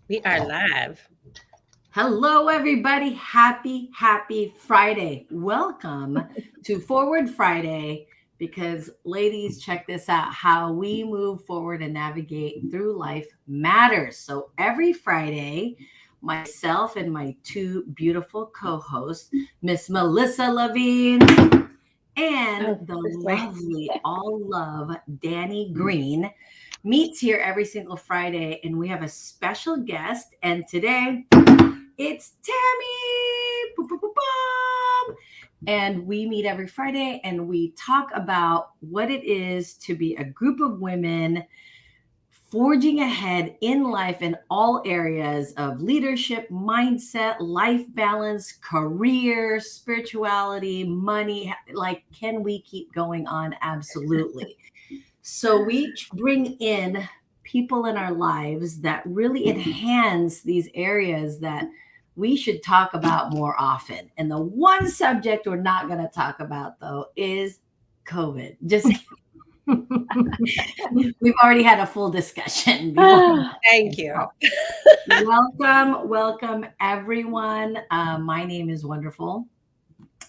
We are live. Hello, everybody. Happy Friday. Welcome to Forward Friday because, ladies, check this out. How we move forward and navigate through life matters. So, every Friday, myself and my two beautiful co hosts, Miss Melissa Lavigne and Oh, the this way. lovely, all love Dani Green, meets here every single Friday. And we have a special guest. And today, it's Tammy. Boom, boom, boom, boom. And we meet every Friday and we talk about what it is to be a group of women forging ahead in life in all areas of leadership, mindset, life balance, career, spirituality, money. Like, can we keep going on? Absolutely. So we bring in people in our lives that really enhance these areas that we should talk about more often. And the one subject we're not going to talk about, though, is COVID. Just we've already had a full discussion before. Ah, Thank you. Welcome, everyone. My name is Wonderful.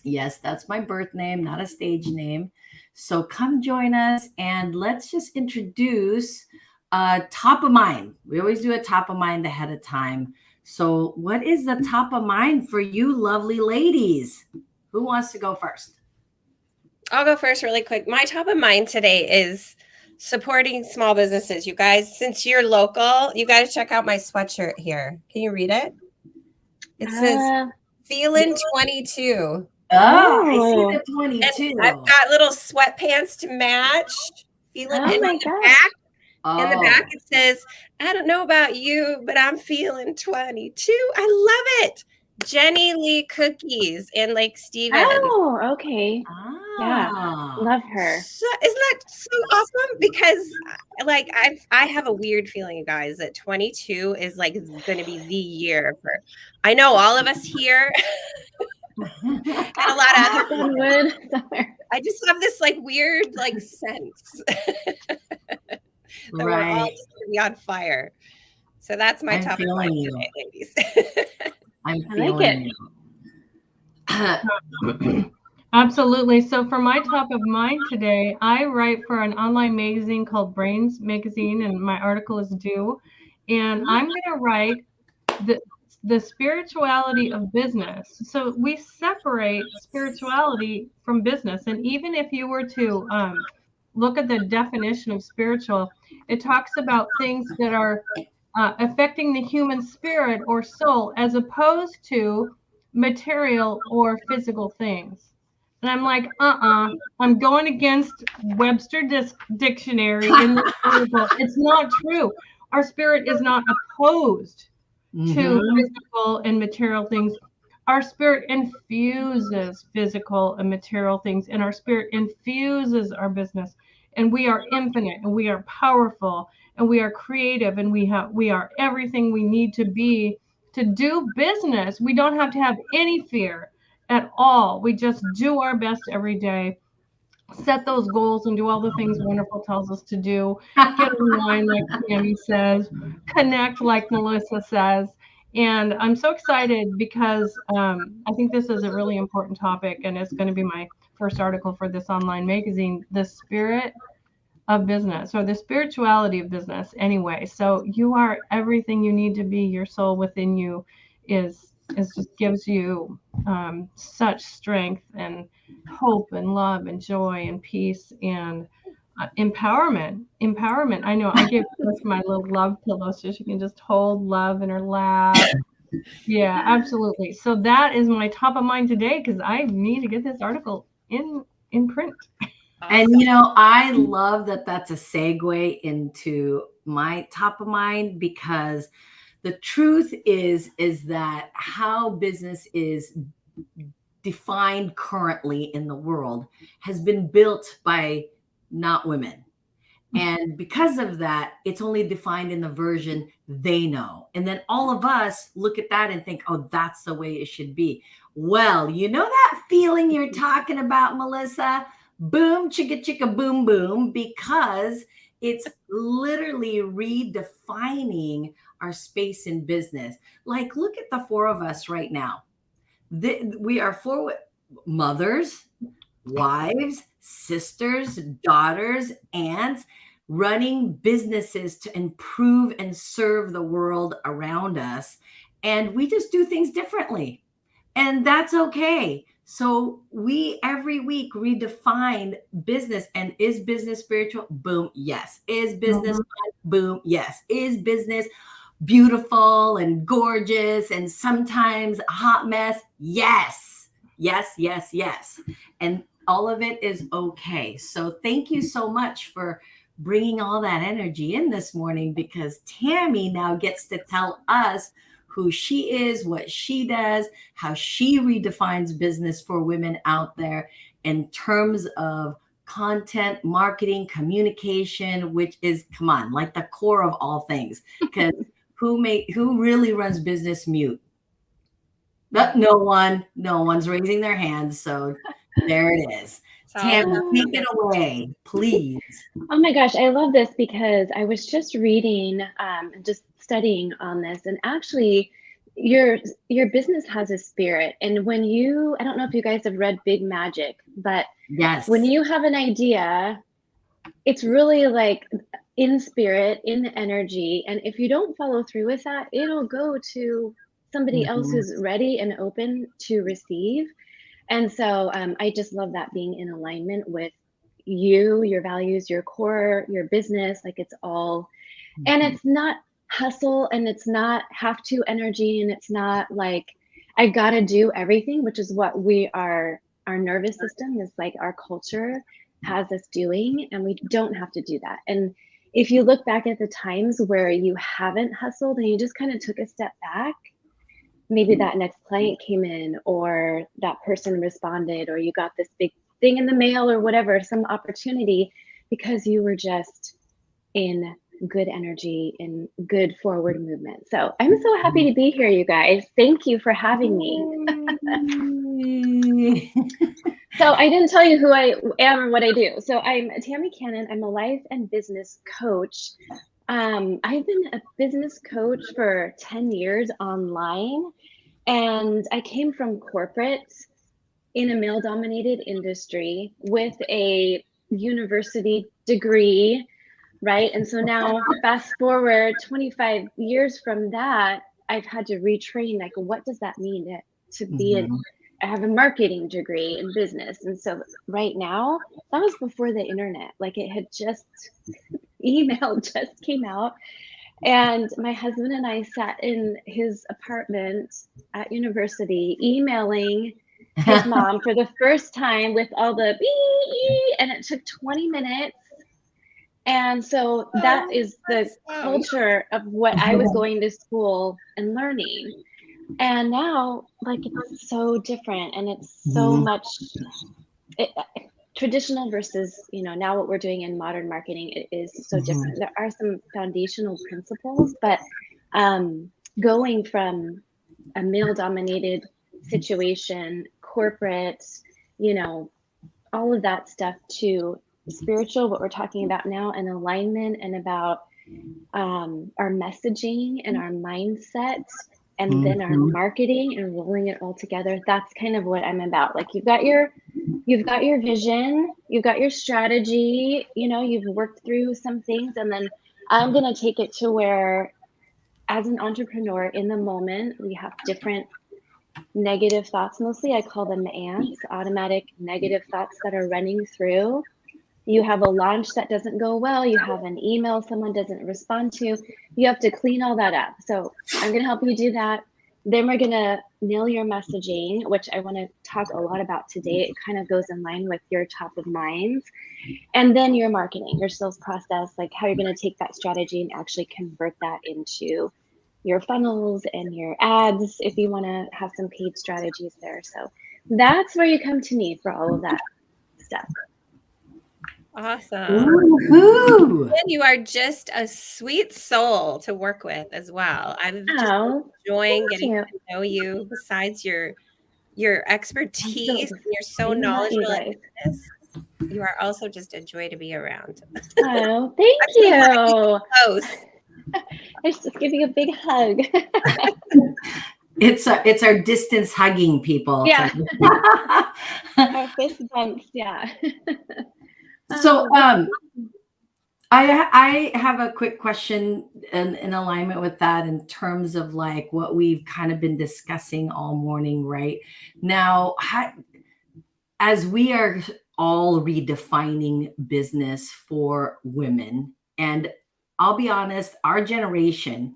Yes, that's my birth name, not a stage name. So come join us and let's just introduce top of mind. We always do a top of mind ahead of time. So, what is the top of mind for you, lovely ladies? Who wants to go first? I'll go first really quick. My top of mind today is supporting small businesses. You guys, since you're local, you got to check out my sweatshirt here. Can you read it? It says uh, Feeling 22. Oh, I see oh, the And I've 22. got little sweatpants to match. Feeling oh and my in the gosh. back, Oh, it says, I don't know about you, but I'm feeling 22. I love it. Jenny Lee Cookies in Lake Stevens. Oh, okay. Yeah, ah, love her. So, isn't that so awesome? Because like I have a weird feeling, you guys, that 22 is like going to be the year for. I know all of us here and a lot of other Knock on people. wood somewhere. I just have this like weird like sense that we're all right. just going to be on fire. So that's my I'm top of mind feeling you. today, ladies. I'm I like feeling it. you. Absolutely. So for my top of mind today, I write for an online magazine called Brains Magazine, and my article is due. And I'm going to write the the spirituality of business. So we separate spirituality from business, and even if you were to look at the definition of spiritual, it talks about things that are affecting the human spirit or soul, as opposed to material or physical things. And I'm like, I'm going against Webster Dictionary in this article. It's not true. Our spirit is not opposed to Hmm. physical and material things. Our spirit infuses physical and material things, and our spirit infuses our business. And we are infinite, and we are powerful, and we are creative, and we are everything we need to be to do business. We don't have to have any fear at all. We just do our best every day, set those goals, and do all the things Wonderful tells us to do. Get online, like Tammy says, connect, like Melissa says. And I'm so excited because I think this is a really important topic, and it's going to be my first article for this online magazine, the spirit of business, or the spirituality of business anyway. So you are everything you need to be. Your soul within you is just gives you such strength and hope and love and joy and peace and empowerment. I know I gave Chris my little love pillow so she can just hold love in her lap. Yeah, absolutely. So that is my top of mind today because I need to get this article in print. And Awesome. I love that that's a segue into my top of mind because the truth is that how business is defined currently in the world has been built by not women. And because of that, it's only defined in the version they know. And then all of us look at that and think, oh, that's the way it should be. Well, you know that feeling you're talking about, Melissa? Boom, chicka, chicka, boom, boom, because It's literally redefining our space in business. Like, look at the four of us right now. We are four mothers, wives, sisters, daughters, aunts, running businesses to improve and serve the world around us. And we just do things differently. And that's okay. So we every week redefine business. And is business spiritual? Boom, yes. Is business fun? Boom, yes. Is business beautiful and gorgeous and sometimes a hot mess? Yes. Yes, yes, yes. And all of it is okay. So thank you so much for bringing all that energy in this morning, because Tammy now gets to tell us who she is, what she does, how she redefines business for women out there in terms of content, marketing, communication, which is, come on, like the core of all things. Because who really runs business mute? No one's raising their hands. So there it is. Tammy, take it away, please. Oh my gosh, I love this because I was just reading, just studying on this, and actually, your business has a spirit. And when I don't know if you guys have read Big Magic, but yes, when you have an idea, it's really like in spirit, in the energy, and if you don't follow through with that, it'll go to somebody else who's ready and open to receive. And so I just love that being in alignment with you, your values, your core, your business. Like it's all, and it's not hustle, and it's not have to energy, and it's not like I gotta do everything, which is what our nervous system is like, our culture has us doing, and we don't have to do that. And if you look back at the times where you haven't hustled and you just kind of took a step back, maybe that next client came in, or that person responded, or you got this big thing in the mail, or whatever, some opportunity, because you were just in good energy and good forward movement. So I'm so happy to be here, you guys. Thank you for having me. So I didn't tell you who I am or what I do. So I'm Tammy Cannon. I'm a life and business coach. I've been a business coach for 10 years online, and I came from corporate in a male-dominated industry with a university degree, right? And so now fast forward 25 years from that, I've had to retrain, like, what does that mean to be I have a marketing degree in business. And so right now, that was before the internet. Like, it had just, email just came out. And my husband and I sat in his apartment at university emailing his mom for the first time with all the beep, and it took 20 minutes. And so that is the culture of what I was going to school and learning. And now, like, it's so different, and it's so much traditional versus, now what we're doing in modern marketing, it is so different. There are some foundational principles, but going from a male-dominated situation, corporate, all of that stuff, to spiritual, what we're talking about now, and alignment, and about our messaging and our mindset, and then our marketing, and rolling it all together. That's kind of what I'm about. Like, you've got your vision, you've got your strategy, you've worked through some things, and then I'm going to take it to where, as an entrepreneur in the moment, we have different negative thoughts. Mostly I call them ants, automatic negative thoughts that are running through. You have a launch that doesn't go well. You have an email someone doesn't respond to. You have to clean all that up. So I'm going to help you do that. Then we're going to nail your messaging, which I want to talk a lot about today. It kind of goes in line with your top of minds. And then your marketing, your sales process, like how you're going to take that strategy and actually convert that into your funnels and your ads, if you want to have some paid strategies there. So that's where you come to me for all of that stuff. Awesome. And you are just a sweet soul to work with as well. I'm just enjoying getting to know you. Besides your expertise, and you're so knowledgeable in this. You are also just a joy to be around. Oh, thank Actually, you. Close. I was just giving a big hug. It's our distance hugging people. Yeah. Our fist bumps. Yeah. So I have a quick question in alignment with that in terms of like what we've kind of been discussing all morning, right? Now, as we are all redefining business for women, and I'll be honest, our generation,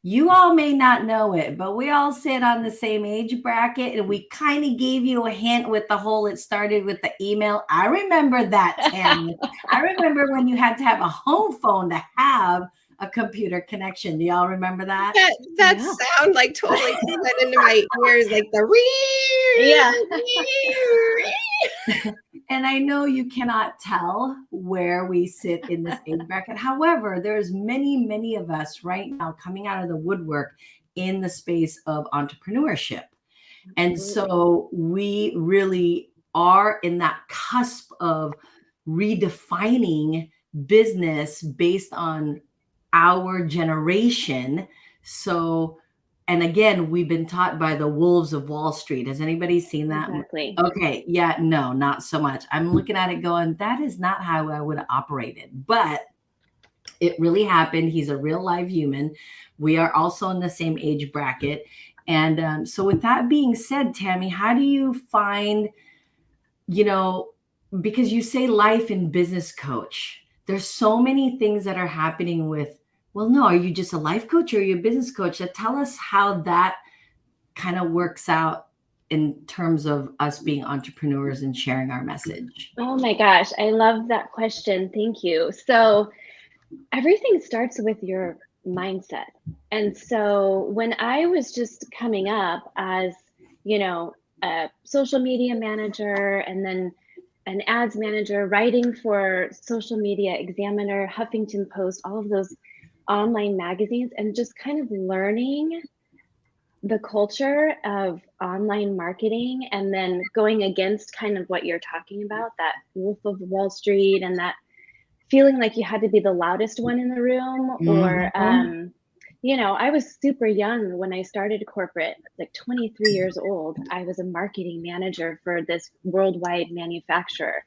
you all may not know it, but we all sit on the same age bracket, and we kind of gave you a hint with the whole, it started with the email. I remember that, Tammy. I remember when you had to have a home phone to have a computer connection. Do y'all remember that? That Yeah. sound like totally went into my ears, like the Yeah. And I know you cannot tell where we sit in this age bracket. However, there's many of us right now coming out of the woodwork in the space of entrepreneurship. And so we really are in that cusp of redefining business based on our generation. So, and again, we've been taught by the wolves of Wall Street. Has anybody seen that? Exactly. Okay. Yeah, no, not so much. I'm looking at it going, that is not how I would have operated. But it really happened. He's a real live human. We are also in the same age bracket. And so with that being said, Tammy, how do you find, because you say life and business coach, there's so many things that are happening with, well, no, are you just a life coach or are you a business coach? Tell us how that kind of works out in terms of us being entrepreneurs and sharing our message. Oh my gosh, I love that question. Thank you. So everything starts with your mindset. And so when I was just coming up as, a social media manager and then an ads manager, writing for Social Media Examiner, Huffington Post, all of those online magazines, and just kind of learning the culture of online marketing and then going against kind of what you're talking about, that wolf of Wall Street and that feeling like you had to be the loudest one in the room or I was super young when I started corporate, like 23 years old. I was a marketing manager for this worldwide manufacturer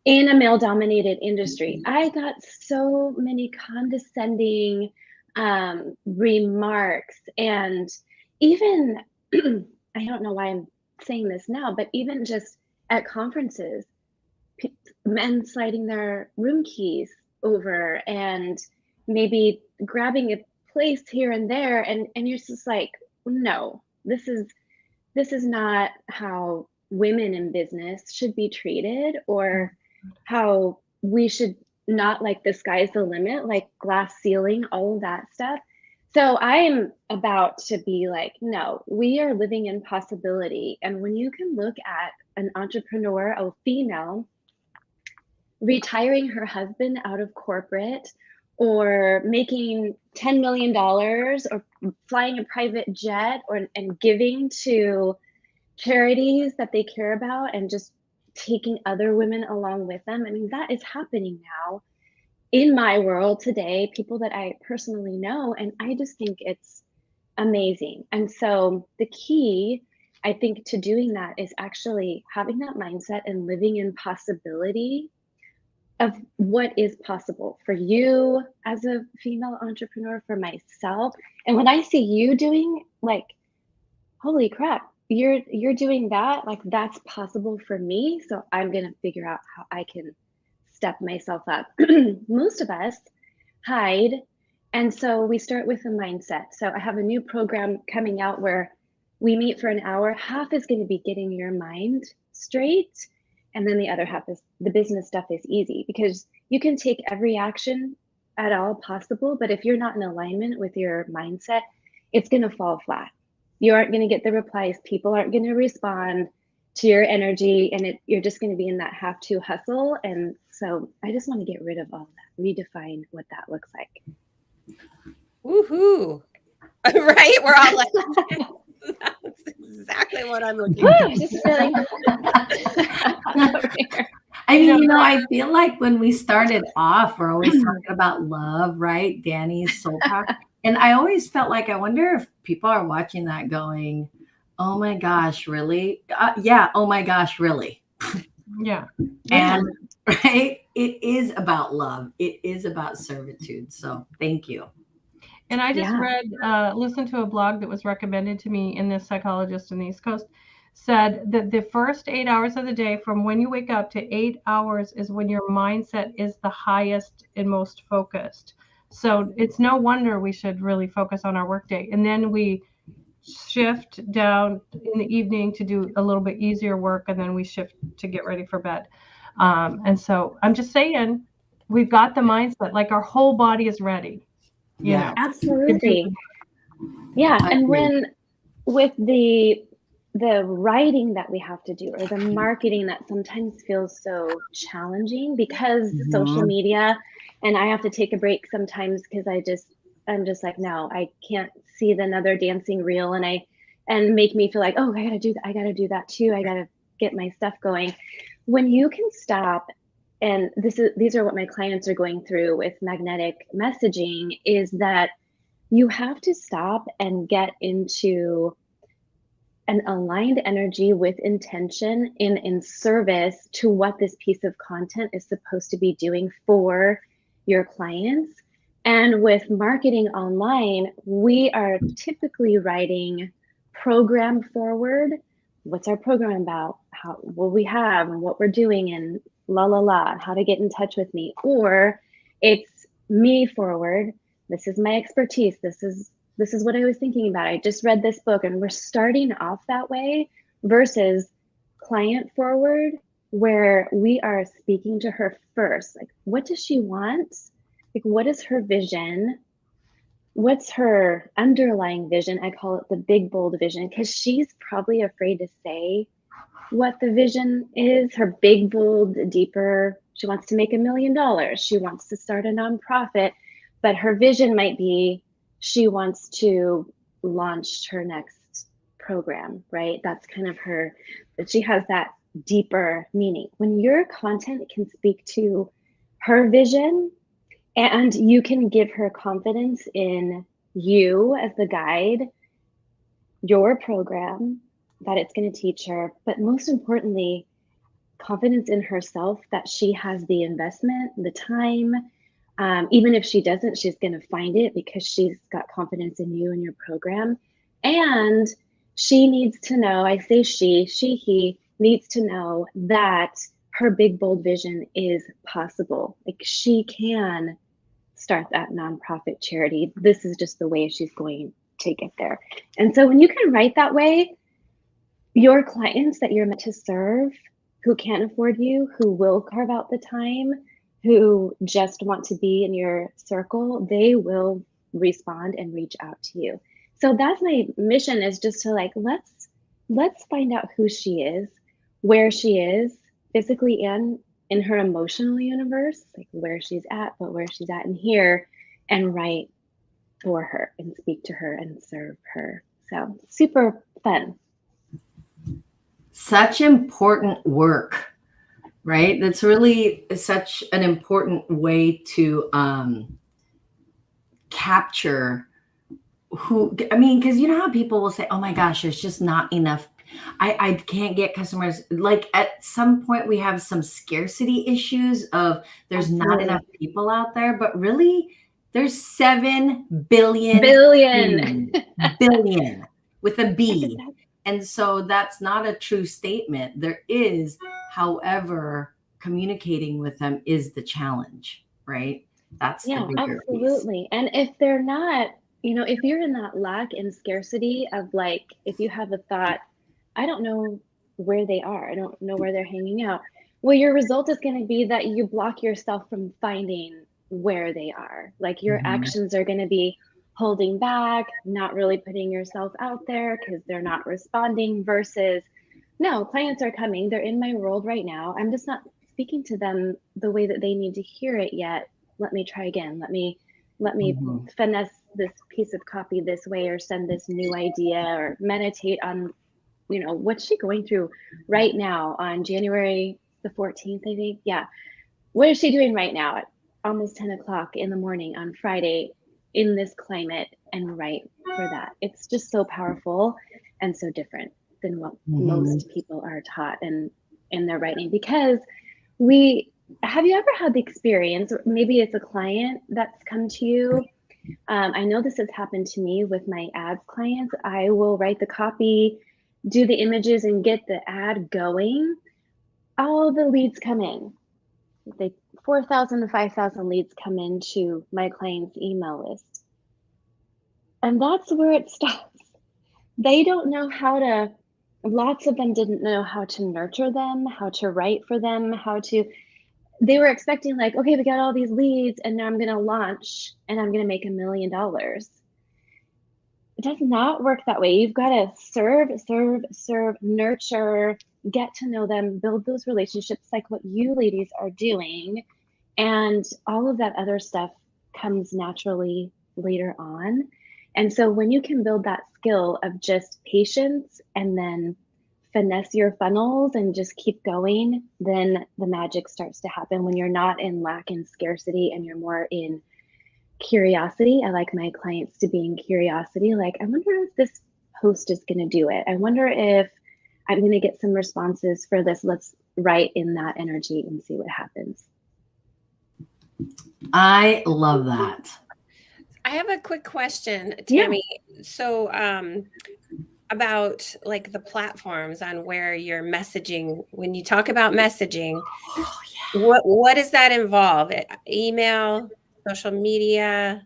in a male dominated industry. I got so many condescending remarks, and even I don't know why I'm saying this now, but even just at conferences, men sliding their room keys over and maybe grabbing a place here and there, and you're just like, no, this is not how women in business should be treated, or how we should not, like, the sky's the limit, like glass ceiling, all of that stuff. So I'm about to be like, no, we are living in possibility. And when you can look at an entrepreneur, a female, retiring her husband out of corporate or making $10 million or flying a private jet and giving to charities that they care about and just taking other women along with them. I mean, that is happening now in my world today, people that I personally know. And I just think it's amazing. And so the key, I think, to doing that is actually having that mindset and living in possibility of what is possible for you as a female entrepreneur, for myself. And when I see you doing, like, holy crap, you're doing that, like, that's possible for me. So I'm going to figure out how I can step myself up. Most of us hide. And so we start with a mindset. So I have a new program coming out where we meet for an hour. Half is going to be getting your mind straight. And then the other half is the business stuff is easy, because you can take every action at all possible. But if you're not in alignment with your mindset, it's going to fall flat. You aren't going to get the replies. People aren't going to respond to your energy. And you're just going to be in that have to hustle. And so I just want to get rid of all that, redefine what that looks like. Woohoo. Right? We're all like, that's exactly what I'm looking for. Just feeling I mean, I feel like when we started off, we're always talking about love, right? Dani's soul power. And I always felt like, I wonder if people are watching that going, oh my gosh, really? Yeah. Oh my gosh, really? Yeah. And right, it is about love. It is about servitude. So thank you. And I just listened to a blog that was recommended to me, in this psychologist in the East Coast said that the first 8 hours of the day, from when you wake up to 8 hours, is when your mindset is the highest and most focused. So it's no wonder we should really focus on our workday. And then we shift down in the evening to do a little bit easier work, and then we shift to get ready for bed. And so I'm just saying, we've got the mindset, like our whole body is ready. Absolutely. Yeah. And when with the writing that we have to do, or the marketing that sometimes feels so challenging because social media, and I have to take a break sometimes because I'm just like, no, I can't see another dancing reel and make me feel like, oh, I gotta do that. I gotta do that too. I gotta get my stuff going. When you can stop, and these are what my clients are going through with magnetic messaging, is that you have to stop and get into an aligned energy with intention in service to what this piece of content is supposed to be doing for your clients. And with marketing online, we are typically writing program forward. What's our program about? What we have and what we're doing, and how to get in touch with me. Or it's me forward. This is my expertise. This is what I was thinking about. I just read this book, and we're starting off that way, versus client forward, where we are speaking to her first. Like, what does she want? Like, what is her vision? What's her underlying vision? I call it the big, bold vision, because she's probably afraid to say what the vision is. Her big, bold, deeper. She wants to make $1 million. She wants to start a nonprofit, but her vision might be she wants to launch her next program, right? That's kind of her, but she has that deeper meaning. When your content can speak to her vision, and you can give her confidence in you as the guide, your program, that it's going to teach her, but most importantly, confidence in herself that she has the investment, the time. Even if she doesn't, she's going to find it because she's got confidence in you and your program. And she needs to know, I say he needs to know that her big, bold vision is possible. Like, she can start that nonprofit charity. This is just the way she's going to get there. And so when you can write that way, your clients that you're meant to serve, who can't afford you, who will carve out the time, who just want to be in your circle, they will respond and reach out to you. So that's my mission, is just to like, let's find out who she is, where she is physically and in her emotional universe, like where she's at, but where she's at in here, and write for her and speak to her and serve her. So super fun. Such important work, right? That's really such an important way to capture who, I mean, because you know how people will say, oh my gosh, there's just not enough. I can't get customers. Like, at some point we have some scarcity issues of there's not enough people out there, but really there's 7 billion with a B. And so that's not a true statement. There is, however, communicating with them is the challenge, right? That's the bigger absolutely piece. And if they're not, if you're in that lack and scarcity of, like, if you have a thought, I don't know where they are, I don't know where they're hanging out, well, your result is going to be that you block yourself from finding where they are. Like, your actions are going to be holding back, not really putting yourself out there because they're not responding, versus, no, clients are coming, they're in my world right now, I'm just not speaking to them the way that they need to hear it yet. Let me try again. Let me finesse this piece of copy this way, or send this new idea, or meditate on, what's she going through right now on January the 14th, I think. Yeah. What is she doing right now at almost 10 o'clock in the morning on Friday in this climate and write for that? It's just so powerful and so different than what most people are taught in their writing. Because have you ever had the experience, or maybe it's a client that's come to you? I know this has happened to me with my ads clients. I will write the copy, do the images, and get the ad going. All the leads come in. 4,000 to 5,000 leads come into my client's email list. And that's where it stops. They don't know lots of them didn't know how to nurture them, how to write for them, they were expecting like, okay, we got all these leads and now I'm going to launch and I'm going to make $1 million. It does not work that way. You've got to serve, nurture, get to know them, build those relationships like what you ladies are doing. And all of that other stuff comes naturally later on. And so when you can build that skill of just patience and then finesse your funnels and just keep going, then the magic starts to happen when you're not in lack and scarcity and you're more in curiosity. I like my clients to be in curiosity. Like, I wonder if this post is going to do it. I wonder if I'm going to get some responses for this. Let's write in that energy and see what happens. I love that. I have a quick question, Tammy. Yeah. So, about like the platforms on where you're messaging, when you talk about messaging, what does that involve? Email, social media?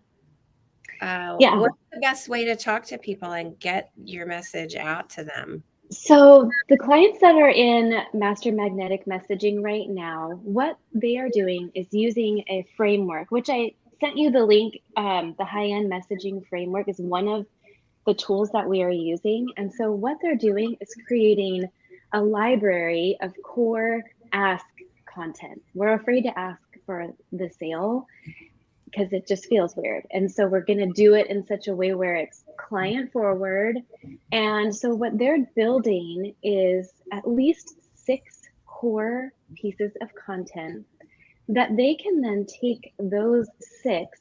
What's the best way to talk to people and get your message out to them? So the clients that are in Master Magnetic Messaging right now, what they are doing is using a framework, which I sent you the link. The high-end messaging framework is one of the tools that we are using. And so what they're doing is creating a library of core ask content. We're afraid to ask for the sale because it just feels weird. And so we're going to do it in such a way where it's client forward. And so what they're building is at least 6 core pieces of content that they can then take those 6,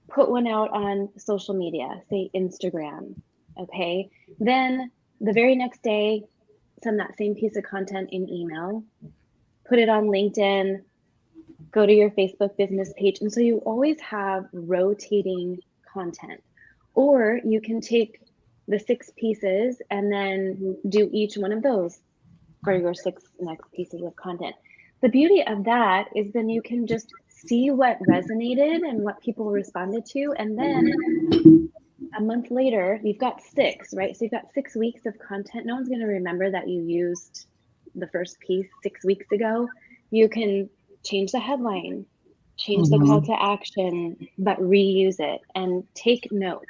put one out on social media, say Instagram, okay? Then the very next day, send that same piece of content in email, put it on LinkedIn, go to your Facebook business page. And so you always have rotating content. Or you can take the 6 pieces and then do each one of those for your 6 next pieces of content. The beauty of that is then you can just see what resonated and what people responded to. And then a month later, you've got 6, right? So you've got 6 weeks of content. No one's going to remember that you used the first piece 6 weeks ago. You can change the headline, change the call to action, but reuse it and take notes.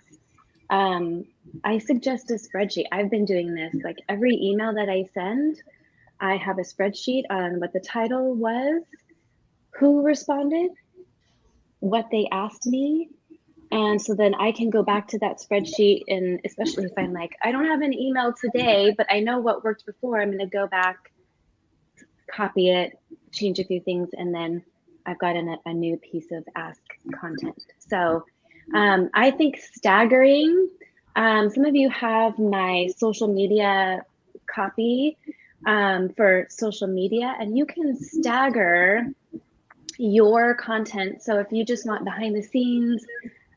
I suggest a spreadsheet. I've been doing this, like every email that I send, I have a spreadsheet on what the title was, who responded, what they asked me. And so then I can go back to that spreadsheet, and especially if I'm like, I don't have an email today, but I know what worked before, I'm going to go back, copy it, change a few things, and then I've got a new piece of ask content. So I think staggering, some of you have my social media copy for social media, and you can stagger your content. So if you just want behind the scenes,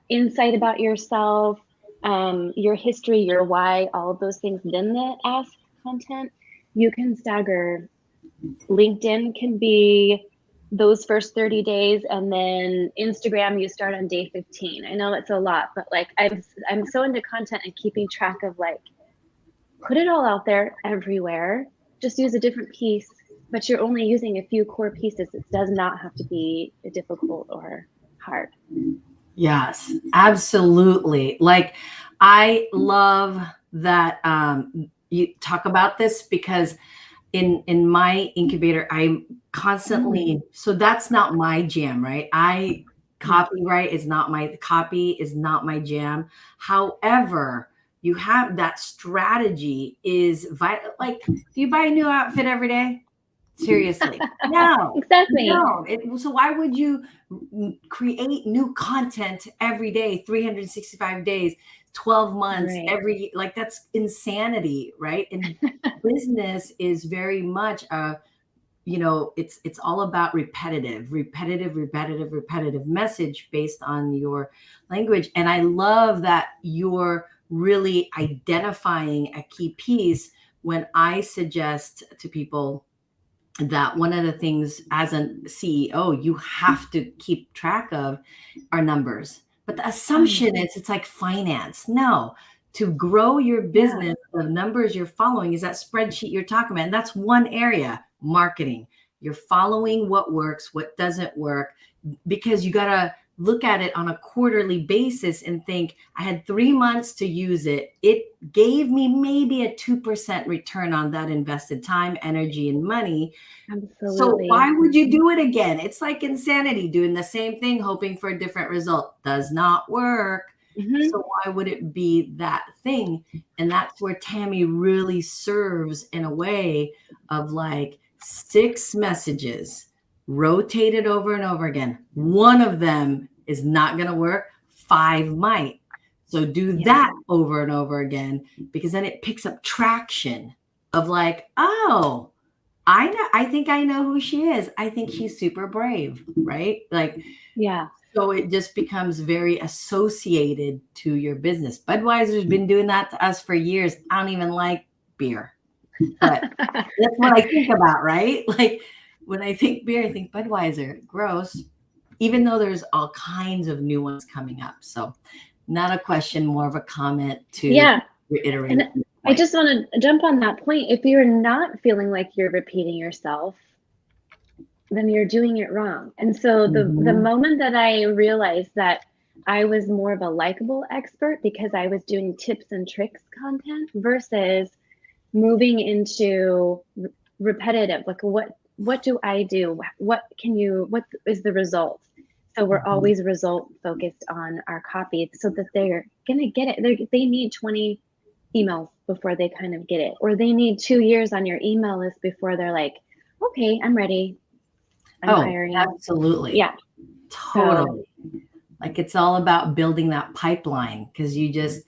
insight about yourself, your history, your why, all of those things, then the ask content, you can stagger. LinkedIn can be those first 30 days, and then Instagram you start on day 15. I know it's a lot, but like I'm so into content and keeping track of, like, put it all out there everywhere. Just use a different piece, but you're only using a few core pieces. It does not have to be difficult or hard. Yes, absolutely. Like, I love that you talk about this, because in my incubator, I'm constantly, so that's not my jam, right? Copyright is not copy is not my jam. However, you have that strategy is vital. Like, do you buy a new outfit every day? Seriously. No. Exactly. No. So why would you create new content every day, 365 days, 12 months, Right. every, like, that's insanity, right? And business is very much it's all about repetitive message based on your language. And I love that you're really identifying a key piece when I suggest to people that one of the things as a CEO you have to keep track of are numbers. But the assumption is it's like finance. No, to grow your business, the numbers you're following is that spreadsheet you're talking about. And that's one area, marketing. You're following what works, what doesn't work, because you got to look at it on a quarterly basis and think, I had 3 months to use it. It gave me maybe a 2% return on that invested time, energy, and money. Absolutely. So why would you do it again? It's like insanity, doing the same thing, hoping for a different result. Does not work. Mhm. So why would it be that thing? And that's where Tammy really serves in a way of like 6 messages rotated over and over again. One of them is not going to work. 5 might. So do that over and over again, because then it picks up traction of like, oh, I know. I think I know who she is. I think she's super brave, right? Like, so it just becomes very associated to your business. Budweiser's been doing that to us for years. I don't even like beer, but that's what I think about, right? Like when I think beer, I think Budweiser, gross, even though there's all kinds of new ones coming up. So not a question, more of a comment to reiterate. And I just want to jump on that point. If you're not feeling like you're repeating yourself, then you're doing it wrong. And so the moment that I realized that I was more of a likable expert because I was doing tips and tricks content versus moving into repetitive, like what do I do? What is the result? So we're always result focused on our copy so that they're going to get it. They need 20 emails before they kind of get it, or they need 2 years on your email list before they're like, okay, I'm ready. I'm hiring. Absolutely. Yeah. Totally. So, like it's all about building that pipeline, because you just,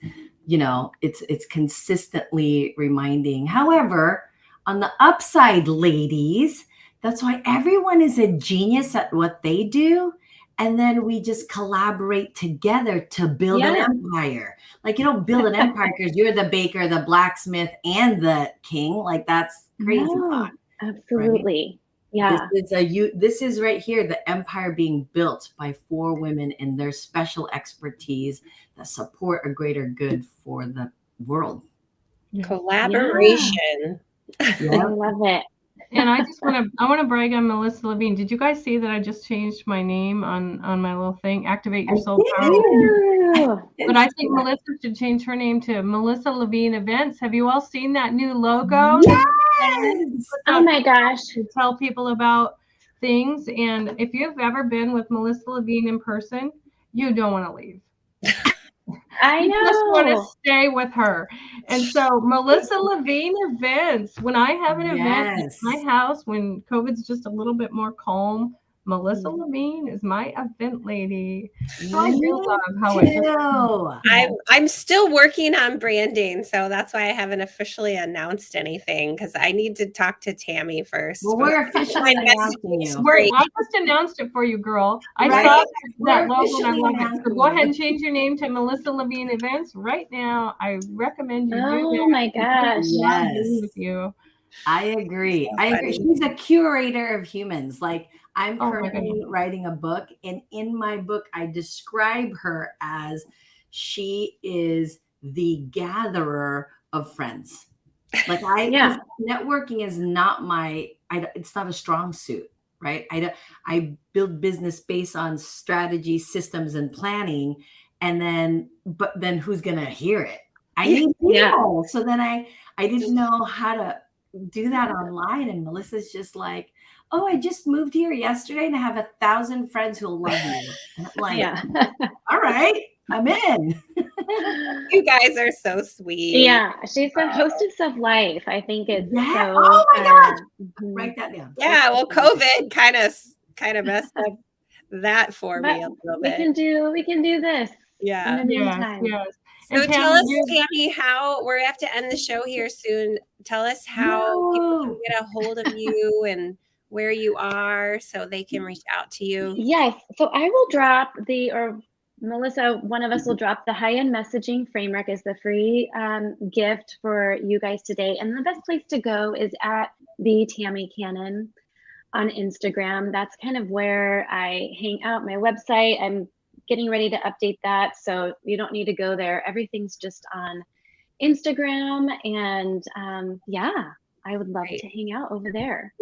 it's consistently reminding. However, on the upside, ladies, that's why everyone is a genius at what they do. And then we just collaborate together to build an empire. Like you don't build an empire because you're the baker, the blacksmith, and the king. Like that's crazy talk. Absolutely. Right? Yeah. This is right here, the empire being built by 4 women and their special expertise that support a greater good for the world. Collaboration. I love it. And I want to brag on Melissa Lavigne. Did you guys see that I just changed my name on my little thing? Activate Your Soul Power. But I think Melissa should change her name to Melissa Lavigne Events. Have you all seen that new logo? Yes. Oh my gosh. To tell people about things. And if you've ever been with Melissa Lavigne in person, you don't want to leave. I know. You just want to stay with her. And so Melissa Lavigne Events, when I have an event at my house, when COVID's just a little bit more calm, Melissa Lavigne is my event lady. So I do love how I'm still working on branding, so that's why I haven't officially announced anything, because I need to talk to Tammy first. Well, we're officially announcing you. I just announced it for you, girl. I saw that logo and I love it. So go ahead and change your name to Melissa Lavigne Events right now. I recommend you do that. Oh my gosh. Yes. With you. I agree. So I agree. She's a curator of humans. Like I'm currently writing a book, and in my book, I describe her as she is the gatherer of friends. Like networking is not it's not a strong suit, right? I build business based on strategy, systems, and planning. And but then who's going to hear it? I need people. So then I didn't know how to do that online. And Melissa's just like, oh, I just moved here yesterday and I have 1,000 friends who'll love you. And I'm like, all right, I'm in. You guys are so sweet. Yeah, she's the hostess of life. I think it's Yeah. so. Oh my gosh. Mhm. Write that down. Yeah, well, COVID kind of messed up that for me But a little we bit. can do this in Yeah. the meantime. Yes. So And tell us, Tammy, Tammy, how we have to end the show here soon. Tell us how people can get a hold of you and where you are so they can reach out to you. Yes. So I will drop or Melissa, one of us will drop the high-end messaging framework as the free gift for you guys today. And the best place to go is at the Tammy Cannon on Instagram. That's kind of where I hang out. My website, I'm getting ready to update that. So you don't need to go there. Everything's just on Instagram. And yeah, I would love Great. to hang out over there.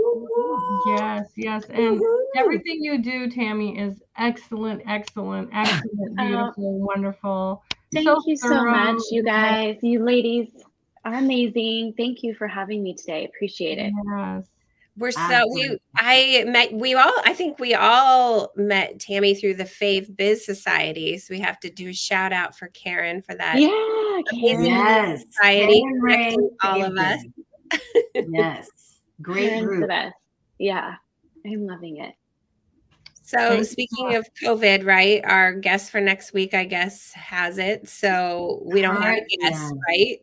yes, and Woohoo. everything you do, Tammy, is excellent, beautiful, wonderful. Thank you so much, you guys. You ladies are amazing. Thank you for having me today. Appreciate it. Yes. We're so I think we all met Tammy through the Fave Biz Society. So we have to do a shout out for Karen for that. Yeah, Amazing Yes. society Karen connecting Ray, all of us. Yes. Great Karen's the group. best. Yeah, I'm loving it. So Thank you. speaking of COVID, right? Our guest for next week, I guess, has it. So we don't have a guest, right?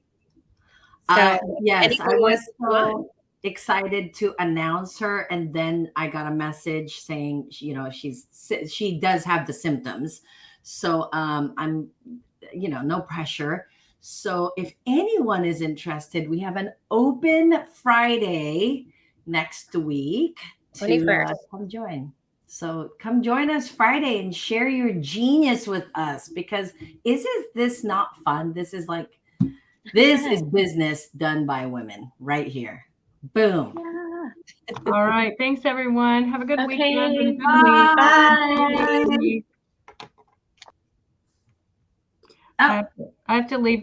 So yes, I was come on. so excited to announce her, and then I got a message saying, she does have the symptoms. So I'm, no pressure. So if anyone is interested, we have an open Friday next week to 21st. come join. So come join us Friday and share your genius with us, because is this not fun? This is business done by women right here. Boom. Yeah. All right. Thanks, everyone. Have a good weekend and Okay. a good week. Bye. Good week. Oh. I have to leave.